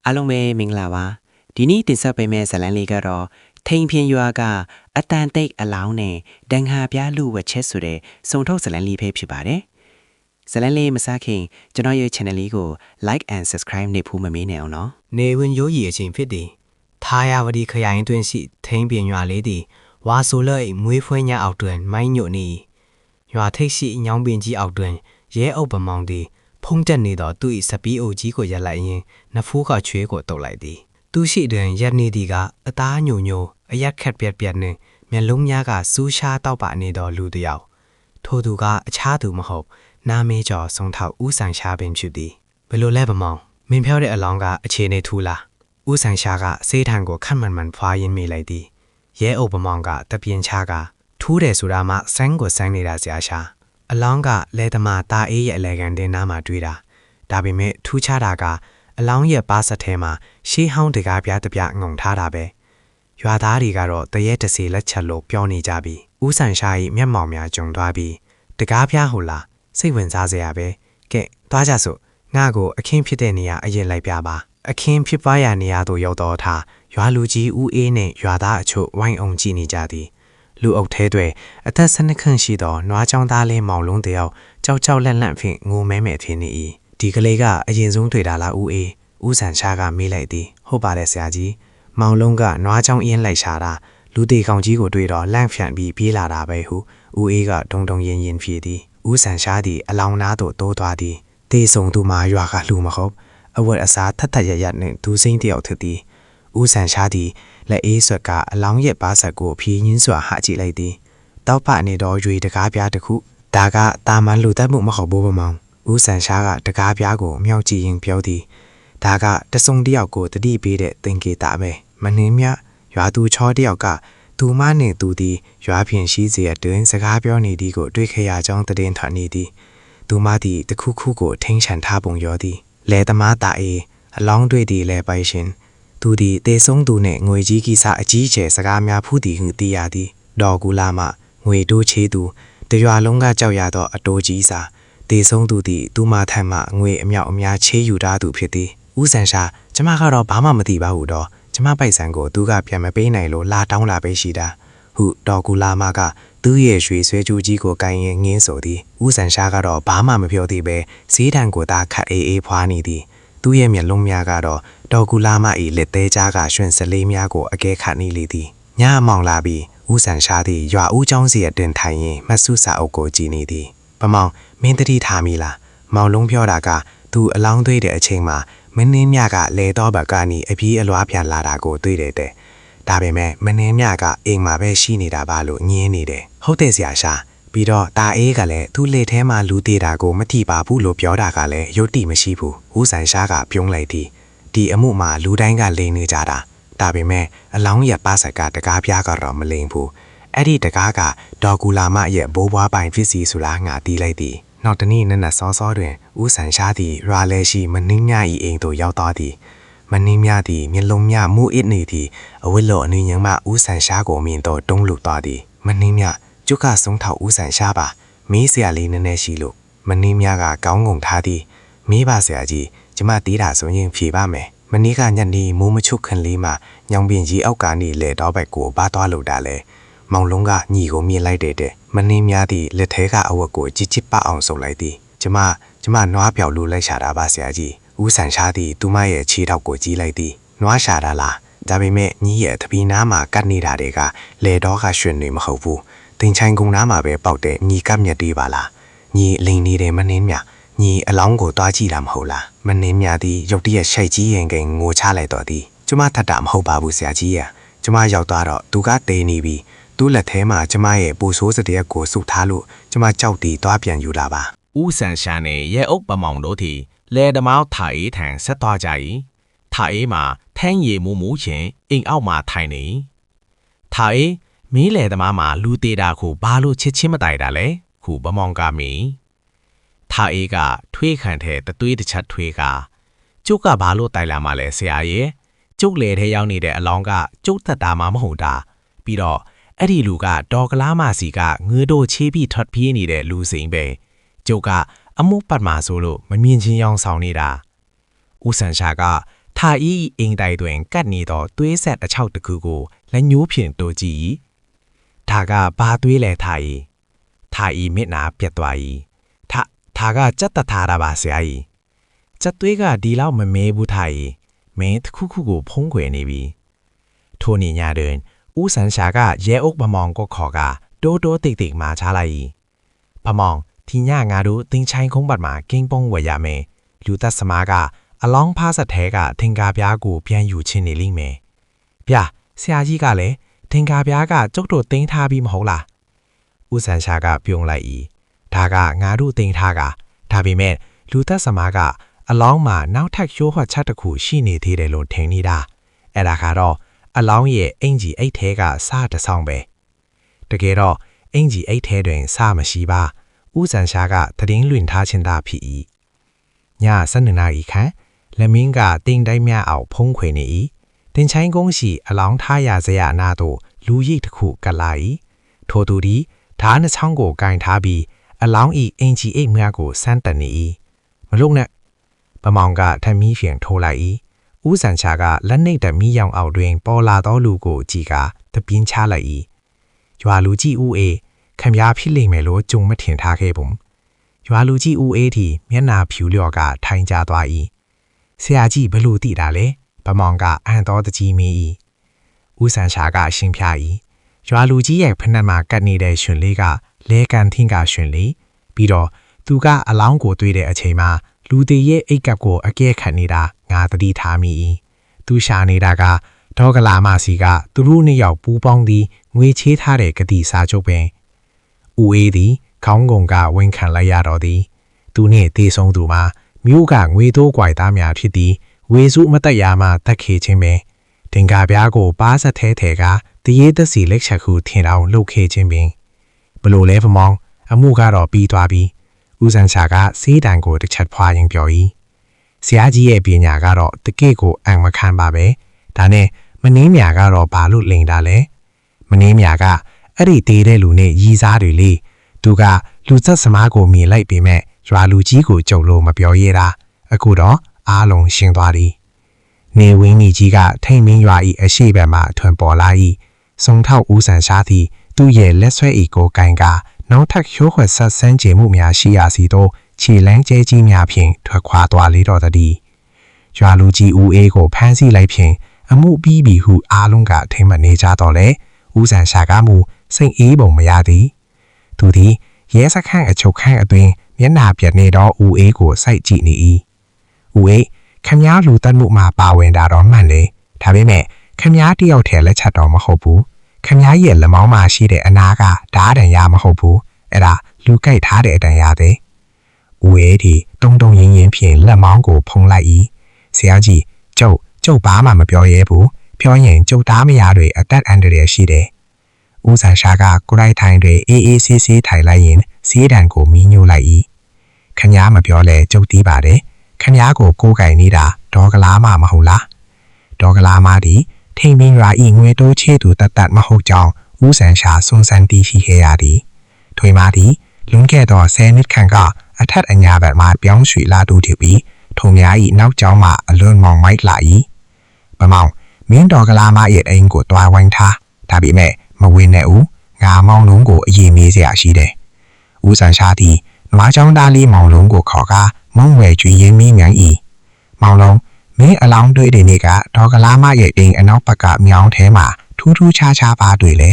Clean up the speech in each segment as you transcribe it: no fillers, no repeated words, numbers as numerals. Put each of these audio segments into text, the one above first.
အားလုံးပဲမင်္ဂလာပါဒီနေ့တင်ဆက်ပေးမယ့်ဇာတ်လမ်းလေးကတော့ထိန်ဖြင်ရွာကအတန်တိတ်အလောင်းနဲ့ဒန်ဟာပြားလူဝက်ချက်ဆိုတဲ့စုံထုတ်ဇာတ်လမ်းလေးပဲဖြစ်ပါတယ်ဇာတ်လမ်းလေးမစားခင်ကျွန်တော်ရဲ့ channel လေးကို like and subscribe နေဖို့မမေ့နဲ့အောင်နော်နေဝင်ရိုးရီအချိန်ဖြစ်သည်ထားရဝတီခရိုင်တွင်ရှိထိန်ပင်ရွာလေးသည်ဝါဆိုလဲမွေးဖွေးညအောက်တွင်မိုင်းညို့နေရွာထိပ်ရှိညောင်ပင်ကြီးအောက်တွင်ရဲအုပ်ပမောင်သည်ဖုံးတက်နေသောသူ၏စပီးအိုကြီးကိုရက်လိုက်ရင်းနဖိုးကချွေးကိုတုပ်လိုက်သည်သူရှိတွင်ရက်နေသည်ကအသားညိုညိုအရက်ခက်ပြက်ပြက်နှင့်မျက်လုံးများကစူးရှားတောက်ပါနေသောလူတစ်ယောက်ထိုသူကအခြားသူမဟုတ်နာမေးကျော်ဆုံးထောက်ဦးဆိုင်ရှားပင်ဖြစ်သည်ဘယ်လိုလဲပမောင်မင်းပြောတဲ့အလောင်းကအခြေအနေထူလားဦးဆိုင်ရှားကစေးထံကိုခက်မှန်မှန်ဖွာရင်းမိလိုက်သည်ရဲအုပ်ပမောင်ကတပြင်းချကထူးတယ်ဆိုတာမှဆန်းကိုဆန်းနေတာဆရာရှာအလောင်းကလဲသမားတာအေးရဲ့အလဲကန်တင်နားမှာတွေ့တာဒါပေမဲ့ထူးခြားတာကအလောင်းရဲ့ပါစက်ထဲမှာရှေးဟောင်းတကားပြားတပြငုံထားတာပဲရွာသားတွေကတော့တရဲတစီလက်ချက်လို့ပြောနေကြပြီဦးဆိုင်ရှား၏မျက်မှောင်များကျုံသွားပြီးတကားပြားဟိုလားစိတ်ဝင်စားစရာပဲကဲသွားကြစို့ငါ့ကိုအခင်းဖြစ်တဲ့နေရာအရင်လိုက်ပြပါအခင်းဖြစ်ပွားရာနေရာသို့ရောက်တော့ထားရွာလူကြီးဦးအေးနဲ့ရွာသားအချို့ဝိုင်းအောင်ကြည့်နေကြသည်လူအုပ်ထဲတွင်အသက်12ခန့်ရှိသောနွားချောင်းသားလေးမောင်လုံးတယောက်ကြောက်လန့်ဖြင့်ငိုမဲမဲဖြစ်နေ၏ဒီကလေးကအရင်ဆုံးတွေ့တာလားဦးအေးဦးဆန်ရှားကမေးလိုက်သည်ဟုတ်ပါတယ်ဆရာကြီးမောင်လုံးကနွားချောင်းအင်းလိုက်ရှာတာလူသေးကောင်ကြီးကိုတွေ့တော့လန့်ဖြန့်ပြီးပြေးလာတာပဲဟုဦးအေးကဒုံရင်ဖြေသည်ဦးဆန်ရှားသည်အလောင်းနားသို့တိုးသွားသည်တေဆုံသူမှာရွာကလှူမဟုတ်အဝတ်အစားထက်ရနှင့်ဒူးစိမ့်တယောက်ထသည်ဦးဆန်ရှားသည်လက်အေးဆွက်ကအလောင်းရဲ့ပါးဆက်ကိုဖြီးညင်းစွာဟကြည့်လိုက်သည်တောက်ပနေတော့ရွေတကားပြားတစ်ခုဒါကတာမန်လူသက်မှုမဟုတ်ဘူးပမောင်ဦးဆန်ရှားကတကားပြားကိုမြောက်ကြည့်ရင်ပြောသည်ဒါကတဆုံတယောက်ကိုတတိပေးတဲ့သင်္ကေတပဲမနှင်းမြရွာသူချောတယောက်ကသူမနှင့်သူသည်ရွာဖြင့်ရှိစေအတွင်စကားပြောနေသည်ကိုတွေ့ခဲ့ရကြောင်းတည်င်းထွက်နေသည်သူမသည်တခုခုကိုထိန်းချန်ထားပုံရောသည်လဲသမားတာအေးအလောင်းတွေ့သည်လဲပိုင်ရှင်သူသည်တေဆုံးသူနှင့်ငွေကြီးကိစ္စအကြီးကျယ်စကားများဖူးသည်ဟုသိရသည်ဒေါ်ကူလာမှငွေတိုးချေးသူတရွာလုံးကကြောက်ရသောအတိုးကြီးစာတေဆုံးသူသည်သူမထံမှငွေအမြောက်အများချေးယူထားသူဖြစ်သည်ဦးဆန်ရှာကျမကတော့ဘာမှမသိပါဘူးတော့ကျမပိုက်ဆံကိုသူကပြန်မပေးနိုင်လို့လာတောင်းလာပေးရှိတာဟုဒေါ်ကူလာမကသူ့ရဲ့ရွှေဆွဲကြိုးကြီးကိုကိုင်ရင်ငင်းဆိုသည်ဦးဆန်ရှာကတော့ဘာမှမပြောသေးပဲဈေးတန်ကိုသာခတ်အေးဖွားနေသည်သူ့ရဲ့မျက်လုံးများကတော့ဒေါ်ကူလာမ၏လက်သေးကြားကရွှင်စလေးများကိုအကဲခတ်နေလေသည်ညအမောင်လာပြီးဦးဆန်ရှာသည်ရွာဦးကျောင်းစီအတွင်ထိုင်ရင်မဆုစာအုပ်ကိုကြည့်နေသည်ပမောင်မင်းတတိထားမိလားမောင်လုံးပြောတာကသူအလောင်းသွေးတဲ့အချိန်မှာမင်းင်းမြကလဲတော့ဘကနေအပြေးအလွားပြန်လာတာကိုတွေ့တယ်တဲ့ဒါပေမဲ့မင်းင်းမြကအိမ်မှာပဲရှိနေတာပါလို့ညင်းနေတယ်ဟုတ်တယ်ဆရာရှာပြီးတော့တာအေးကလည်းသူ့လက်ထဲမှာလူသေးတာကိုမထိပါဘူးလို့ပြောတာကလည်းရုပ်တိမရှိဘူးဦးဆန်ရှားကပြုံးလိုက်သည်ဒီအမှုမှာလူတိုင်းကလိန်နေကြတာဒါပေမဲ့အလောင်းရပါဆက်ကတကားပြားကတော့မလိန်ဘူးအဲ့ဒီတကားကဒေါ်ကူလာမရဲ့ဘိုးဘွားပိုင်ဖြစ်စီဆိုလားငါတီးလိုက်သည်နောက်တနေ့နက်နက်စောစောတွင်ဦးဆန်ရှားသည်ရွာလဲရှိမနှင်းမြ၏အိမ်သို့ရောက်သွားသည်မနှင်းမြသည်မျက်လုံးမြမူအစ်နေသည်အဝတ်လော်အနည်းငယ်မှဦးဆန်ရှားကိုမြင်တော့တုံးလုသွားသည်မနှင်းမြကျုပ်ကဆုံးထောက်ဦးဆန်ရှားပါမေးစရာလေးနည်းနည်းရှိလို့မနှင်းမြကကောင်းငုံထားသည်မေးပါဆရာကြီးကျမတီးတာဆိုရင်ဖြေပါမယ်မနေ့ကညနေမိုးမချုပ်ခင်လေးမှညောင်ပင်ကြီးအောက်ကနေလေတော့ဘက်ကိုဘာသွားလို့တာလဲမောင်လုံးကညီကိုမြင်လိုက်တဲ့မနှင်းများသည့်လက်ထဲကအဝတ်ကိုကြစ်ချစ်ပအောင်ဆုပ်လိုက်သည်ကျမနွားပြောက်လို့လိုက်ရှာတာပါဆရာကြီးဦးဆန်ရှားသည်သူမရဲ့ခြေထောက်ကိုကြီးလိုက်သည်နွားရှာတာလားဒါပေမဲ့ညီရဲ့တပီးနားမှာကတ်နေတာတွေကလေတော့ကရွှင်နေမဟုတ်ဘူးတင်ချိုင်ကုန်းနားမှာပဲပေါက်တဲ့ညီကပ်မြက်သေးပါလားညီလိန်နေတယ်မနှင်းမြညီအလောင်းကိုတွားကြည့်တာမဟုတ်လားမနှင်းမြသည်ရုတ်တရက်ရှိတ်ကြီးရင်ကငိုချလိုက်တော့သည်ကျမထပ်တာမဟုတ်ပါဘူးဆရာကြီးရကျမရောက်သွားတော့သူကတေးနေပြီသူ့လက်ထဲမှာကျမရဲ့ပူဆိုးစတဲ့ကိုစုထားလို့ကျမကြောက်တီတွားပြန်ယူလာပါဦးဆန်ရှားနဲ့ရဲအုပ်ပမောင်တို့သည်လဲဓမောက်ထာအေးထံဆက်သွားကြ၏ထာအေးမှာထန်းရည်မူချင်းအိမ်အောက်မှာထိုင်နေထာအေးမင်းလဲသမားမှာလူသေးတာကိုဘာလို့ချစ်ချင်းမတိုင်တာလဲခုပမောင်ကမီထာအေးကထွေးခံတဲ့တသွေးတစ်ချက်ထွေးကကျုပ်ကဘာလို့တိုင်လာမှလဲဆရာရဲ့ကျုပ်လေထဲရောက်နေတဲ့အလောင်းကကျုပ်သက်တာမှမဟုတ်တာပြီးတော့အဲ့ဒီလူကဒေါ်ကလားမစီကငွေတို့ချေးပြီးထွက်ပြေးနေတဲ့လူစိန်ပဲကျုပ်ကအမှုပတ်မှာဆိုလို့မမြင်ချင်းရောင်ဆောင်နေတာဦးဆန်ရှာက ถ่ายเองใดตัวเองกัดนี้ต่อตัวเสร็จเช่าตะคือกูและยูเพียงตัวจีถ้าก็บาตัวแลถ่ายเม็ดหนาเปียตัวถ้าก็จัตตาราบาเสียจัตตัวก็ดีแล้วมันเมบุไทยเมทคู่กูพงเกวนี่บีทัวนี้ยาเดินสันชาก็แย่อกบะมองก็ขอกาโดติกมาชาไลบะมองที่ย่างาดูติงชัยคงบัดมาเก่งปงวายาเมลูตัสมากาอลองพาสะเทกะทิงกาบยากูเปียนอยู่ชินนี่ลิงเมบยาเสียจีกะเลยทิงกาบยากะจกโดติงทาบีมหกล่ะสันชากะเปียงไลทากะงาดูติงทากะทาบีเมลูตัสมากะอลองมาน้าวทักโยหัดชัดตะคูชินีที่ได้โลเทงนี่ดาเอดาคารออลองเย่เอ็งจีไอเทกะซาตะซองเบตะเกรอเอ็งจีไอเทด้วยซามาชีบาสันชากะทะดิ้งลุนทาชินดาพีญาสันนาอีคันและมิงกาติงได้เมียเอาพงเขวนี่ติงใช้กงสีอลองท่ายาเสียนาโตลูยิตคู่กันไหลโทตูดีฐานช่างโกการทาบีอลองอีเอ็งจีเอ็งเมียกูสันตันนี่มาลูกเนี่ยประมองกาทำมีเสียงโทไหลสันชากะและในแต่มียองเอาด้วยปอลาโตลูกูจีกาตะปินชาไหลยัวลูจีคำยาพิลิงเมโลจุงมาเถียนทาเคผมยัวลูจีทีเมียนาผิวเลียวกาทายจาตัวเสียจีบลูติดาเลประมองกาอันโตตะจีมีสันชากาชิงพยายัวลูจีอยากพนันมากันนี่ได้ชวนลีกาเลกันทิ้งกาชวนลีปีดอตูกาอลองกูตุยเดอเชมาลูเตเยไอกับกูอเกะขันนี่ดางาตดีทามีตูชานี่ดากาดอกลามาสีกาตูรูนี่ยาวปูปองดีงวยเชท่าเดกติสาจุเป็นดีเขางงกาเวนขันไลยาดอดีตูนี่ตีทรงตูมามิวกางเวโตกวายตามยาที่ดีเวสุมาตยามาตะเคเชเมติงกาบยาโกป้าสะเทเทกาตีเยตสีเล็กชักคูเทนเอาลูกเคเชเมบลูเลฟมองอมูการอปีตัวบีสันชากาสีดังโกตะชัดพวายังเปียวเสียจีเอปีญาการอตะเกโกอังมาคันบาเบแต่เน่มันนี้มียาการอบาลุเล็งดาเลมันนี้มียากาอดีตได้ลูเนยีซาดูลีตูกาลูจัสมาโกมีไล่ปีแม่จวาลูจีโกจกโลมาเปียวเยรากูดออาลงเชียงตัวดีเนวินีจีกาเทงมิงยาอีอชีแบบมาทวนปอลาอีทรงเท่าสันชาทีตูเย่และสวยอีโกกันกาน้องทักโยขวัดสัตเซนเจมุมีอาชีอาสีโตชีแรงเจจีมีอาเพียงถวควาตัวลีดอตดีจวาลูจีโกแพนซีไลเพียงอมูบีหูอาลงกาเทมันเนจาต่อเลสันชากามูเซงบ่งมายาดีตูทีเยสักข้างฉกข้างตัวเองเมียนนาเปียดเนดอกูใส่จีนี่คำยาลูตันมุมาปาเวนดาร้อนมันเลยถ้าไม่แม่คำยาที่เอาแถและชัดออกมาขบูคำยาเย็นละเมามาชีเดอนาคาด่าดันยามาขบูลูกไก่ท้าเดดันยาเดทีตรงยิงเพียงละเมากูพงไลเสียจีเจ้าป้ามาเปียวเย่บูเปียวเย่เจ้าตาไม่ยาด้วยตัดอันเดียชีเดสันชากากูได้ทางด้วยAACCไทยไลน์สีดันกูมีอยู่ไลคำยามาเปียวเลยเจ้าตีบาเดคำยากูไก่นี่ดาดอกลามาหูละดอกลามาดีเทงบินราอีงเวโตเชตูตัดมาหูจองสันชาทรงสันติชีเฮียดีถอยมาดีลุงแก่ต่อเซนิดขังก็ทัดอัญญาแบบมาเปียงสุยลาดูถือปีทงยาอีนอกจองมาเลื่อนมองไม่ไหลประมองเมียนดอกลามาเอ็ดเองกูตัววันท่าถ้าบีแม่มาเวนเนงามองลุงกูยีมีเสียชีเดสันชาทีมาจองดาลีมองลุงกูขอกามองเวจุยมีเมียงมองลงเมื่อลองด้วยเดนิกาดอกลามาเอ็ดเองอนอกปากกาเมียงเทมาทูชาปาด้วยเลย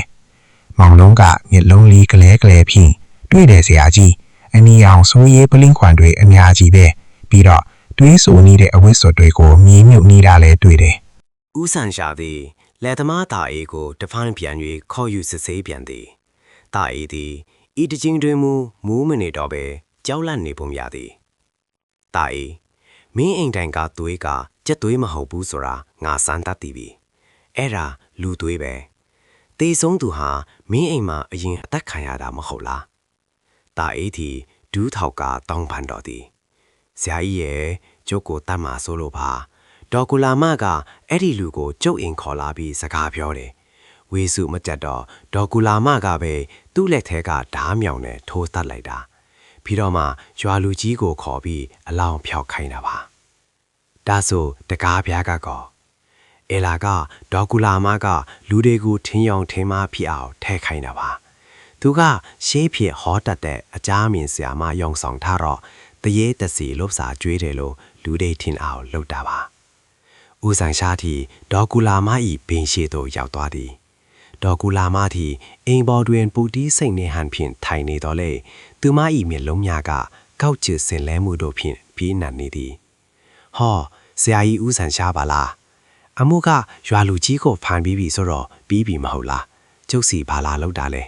มองลงกะเมียลงลีกเลพิงด้วยเดเสียจีอันนี้ยังโซเยปลิงขวัญด้วยอันยาจีเบปีดอด้วยสูนี้เดอวิสุดด้วยกูมีมิวนี้ดาเลด้วยเดสันชาดีและธรรมะตาเอกูจะฟังเพียงอยู่ข้ออยู่เสียเพียงดีตาเอดีอีจริงด้วยมูมันนี่ดอกเบเจ้าลั่นนี่ผมยาดีตาเอมีเองแดงกาตัวกาจะตัวมาหูบูสุรางาสันตัดตีบีลูตัวเบตีสงตัวหามีเองมายิงตัดขยาดามาหูละตาเอทีดูเท่ากาต้องพันดอดีเสียเย่โจโกตันมาโซโลพาดอกกุลามากาลูโกโจเองขอลาบีสกาเพียวเดเวสุมาจัดดอกกุลามากาเบตู้เล็กเทกาดาเมียวเนโทสตัดไหลดาพี่ดอมายัวลูจีโกขอบีอลองเพียวไข่นะพา ဒါဆိုတကားပြားကကောအေလာကဒေါ်ကူလာမကလူတွေကိုထင်းယောင်ထင်းမဖြစ်အောင်ထဲခိုင်းတာပါသူကရှေးဖြစ်ဟောတတ်တဲ့အကြမ်းမြင်စရာမယုံဆောင်ထားတော့တရေတစီလှုပ်စာကျွေးတယ်လို့လူတွေထင်အောင်လုပ်တာပါဦးဆိုင်ရှားတီဒေါ်ကူလာမဤဘင်းရှိသို့ရောက်သွားသည်ဒေါ်ကူလာမတီအိမ်ပေါ်တွင်ပူတီးစိတ်နေဟန်ဖြင့်ထိုင်နေတော့လေသူမဤမျက်လုံးများကကောက်ချစ်စင်လဲမှုတို့ဖြင့်ပြီးနံနေသည်ဟောဆရာကြီးဦးဆိုင်ရှားပါလားအမှုကရွာလူကြီးကိုဖန်ပြီးပြီဆိုတော့ပြီးပြီမဟုတ်လားကျုပ်စီဘာလာလောက်တာလဲ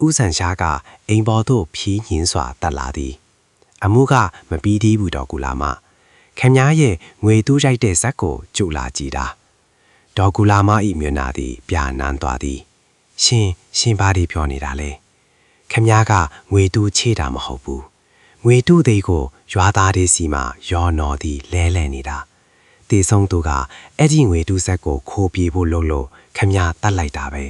ဦးဆိုင်ရှားကအိမ်ပေါ်သို့ဖြီးညင်းစွာတက်လာသည်အမှုကမပြီးသေးဘူးဒေါ်ကူလာမခင်များရဲ့ငွေတူးရိုက်တဲ့ဇက်ကိုကျုပ်လာကြည့်တာဒေါ်ကူလာမဤမျက်နှာသည်ပြာနန်းသွားသည်ရှင်ဘာဒီပြောနေတာလဲခင်များကငွေတူးချေတာမဟုတ်ဘူးငွေတူးသေးကိုရွာသားတွေစီမှာရောနော်သည်လဲလဲနေတာတေဆုံးသူကအဲ့ဒီငွေတူးဆက်ကိုခိုးပြေးဖို့လုပ်လို့ခင်များတတ်လိုက်တာပဲ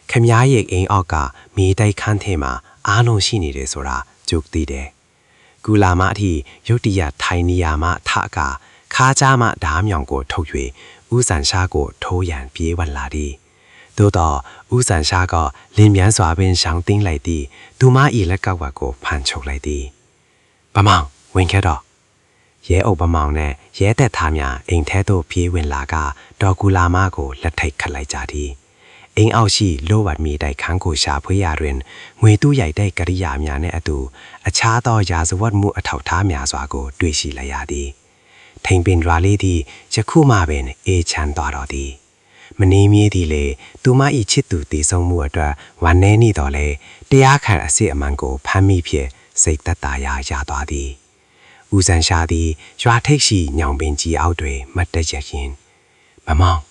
ခင်များရဲ့အိမ်အောက်ကမြေတိုက်ခန်းထဲမှာအားလုံးရှိနေတယ်ဆိုတာကျုပ်သိတယ်ကူလာမအထိရုတ်တရက်ထိုင်နေရမှထကခါးကြားမှဓားမြောင်ကိုထုတ်၍ဦးဆန်ရှားကိုထိုးရန်ပြေးဝင်လာသည်သို့တော့ဦးဆန်ရှားကလင်းမြန်းစွာပင်ရှောင်းတင်းလိုက်သည်သူမ၏လက်ကောက်ဝက်ကိုဖန်ချုပ်လိုက်သည်ဗမောင်ဝင်ခဲ့တော့ရဲအုပ်ဗမောင်နဲ့ရဲသက်သားများအိမ်ထဲသို့ပြေးဝင်လာကဒေါ်ကူလာမကိုလက်ထိတ်ခတ်လိုက်ကြသည်အိမ်အောက်ရှိလိုဝတ်မြေတိုက်ခန်းကိုရှာဖွေရာတွင်ငွေတူးရိုက်တဲ့ကရိယာများနှင့်အတူအခြားသောရာဇဝတ်မှုအထောက်အထားများစွာကိုတွေ့ရှိလိုက်ရသည်ထိန်ပင်ရွာလေးသည်ယခုမှပင်အေးချမ်းသွားတော်သည်မနေမီသည်လေသူမ၏ချစ်သူတည်ဆုံမှုအတွက်ဝမ်းနည်းနေတော်လဲတရားခံအစစ်အမှန်ကိုဖမ်းမိဖြင့်စိတ်သက်သာရာရသွားသည်ဦးဆန်ရှာသည်ရွာထိပ်ရှိညောင်ပင်ကြီးအောက်တွင်မတ်တက်ရရင်မမောင်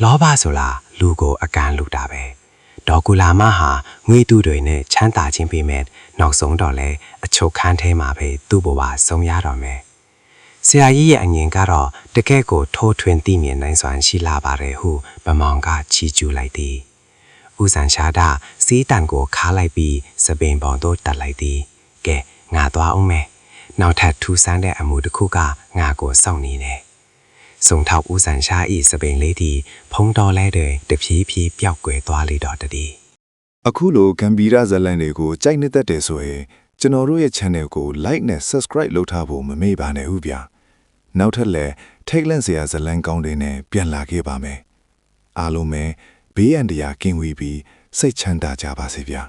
လောဘဆိုလားလူကိုအကန်လူတာပဲဒေါ်ကူလာမဟာငွေတူတွေနဲ့ချမ်းသာခြင်းပေးမဲ့နောက်ဆုံးတော့လဲအချုပ်ခန်းထဲမှာပဲသူ့ဘဝဆုံးရတော့မယ်ဆရာကြီးရဲ့အငြင်ကတော့တကယ့်ကိုထိုးထွင်းသိမြင်နိုင်စွမ်းရှိလာပါတယ်ဟုဗမောင်ကချီးကျူးလိုက်သည်ဦးဆန်ရှာတာစီးတန်ကိုခါလိုက်ပြီးစပင်ပေါ်သို့တက်လိုက်သည်ကဲငါသွားအောင်မယ်နောက်ထပ်ထူးဆန်းတဲ့အမှုတစ်ခုကငါကိုစောင့်နေတယ်စုံထောက်ဦးဆန်ရှာဤစပင်လေးသည်ဖုံးတော်လဲတဲ့တဖြည်းဖြည်းပျောက်ကွယ်သွားလေတော့တည်းအခုလိုဂမ်ဘီရာဇလန်တွေကိုကြိုက်နေတတ်တယ်ဆိုရင်ကျွန်တော်တို့ရဲ့ channel ကို like နဲ့ subscribe လုပ်ထားဖို့မမေ့ပါနဲ့ဦးဗျာနောက်ထပ်လည်းထိတ်လန့်စရာဇလန်ကောင်းတွေနဲ့ပြန်လာခဲ့ပါမယ်အားလုံးပဲဘေးအန္တရာယ်ကင်းဝေးပြီးစိတ်ချမ်းသာကြပါစေဗျာ